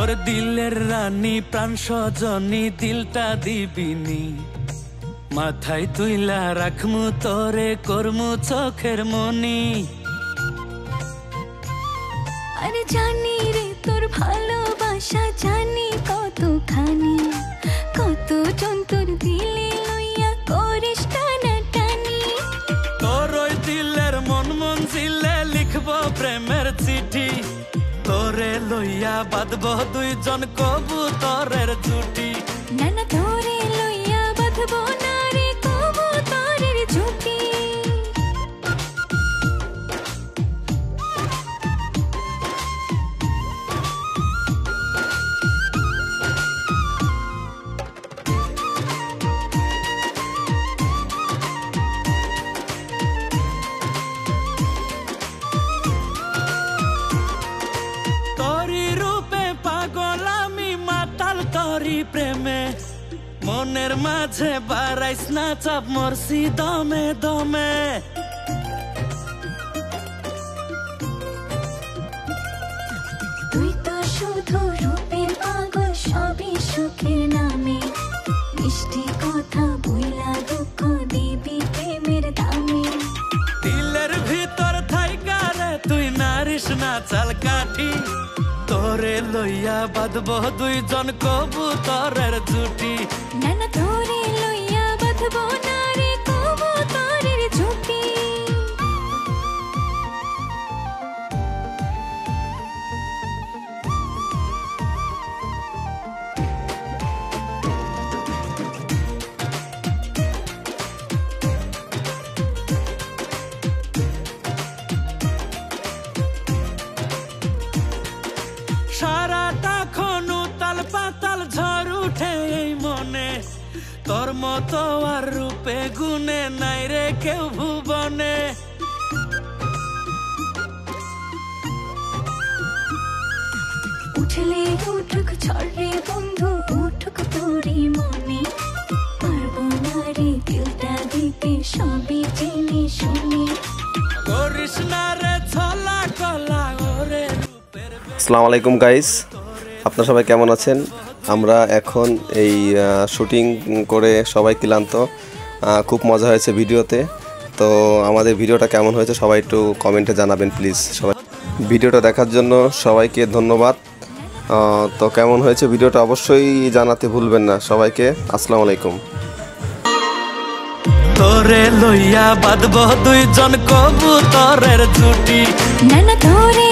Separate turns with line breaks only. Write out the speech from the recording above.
তোর দিলের রানী প্রাণ সজনী দিলটা দিবিনি মাথায় তুইলা রাখমু তোরে করমু চোখের মনি।
আরে জানি রে তোর ভালোবাসা জানি কতখানি, কত জন্তর দিলে লইয়া করিস টানাটানি।
তোর ওই দিলের মন মঞ্জিলে লিখবো প্রেমের চিঠি, তোরে লইয়া বাঁধবো দুইজন কবুতরের জুটি।
না না তোরে লইয়া বাঁধবো না রে কবুতরের জুটি।
প্রেমে মনের মাঝে বাড়াইস না চাপ মরছি দমে দমে।
তুই তো শুধু রূপের পাগল সবই সুখের নামে, মিষ্টি কথা বইলা দুঃখ দিবি প্রেমের দামে।
দিলের ভিতর থাইকা রে তুই নারিস না চাল কাঠি, তোরে লইয়া বাঁধবো দুইজন কবুতরের জুটি।
না না তোরে লইয়া বাঁধবো না রে কবুতরের জুটি।
সারাটা খনু তাল পাতাল ঝড় উঠে এই মনে, তোর মতো আর রূপে গুনে নাই রে কেউ ভুবনে।
উঠলে উঠুক ঝড়ে বন্ধু উঠুক তোরই মনে, পারবো না রে দিলটা দিতে সবই জেনে শুনে।
করিস না রে ছলা কলা ওরে।
আসসালামু আলাইকুম গাইস, আপনারা সবাই কেমন আছেন? আমরা এখন এই শুটিং করে সবাই ক্লান্ত, খুব মজা হয়েছে ভিডিওতে। তো আমাদের ভিডিওটা কেমন হয়েছে সবাই একটু কমেন্টে জানাবেন প্লিজ। সবাই ভিডিওটা দেখার জন্য সবাইকে ধন্যবাদ। তো কেমন হয়েছে ভিডিওটা অবশ্যই জানাতে ভুলবেন না সবাইকে। আসসালামু আলাইকুম।
তোরে লইয়া বাঁধবো দুইজন কবুতরের জুটি।
না না তোরে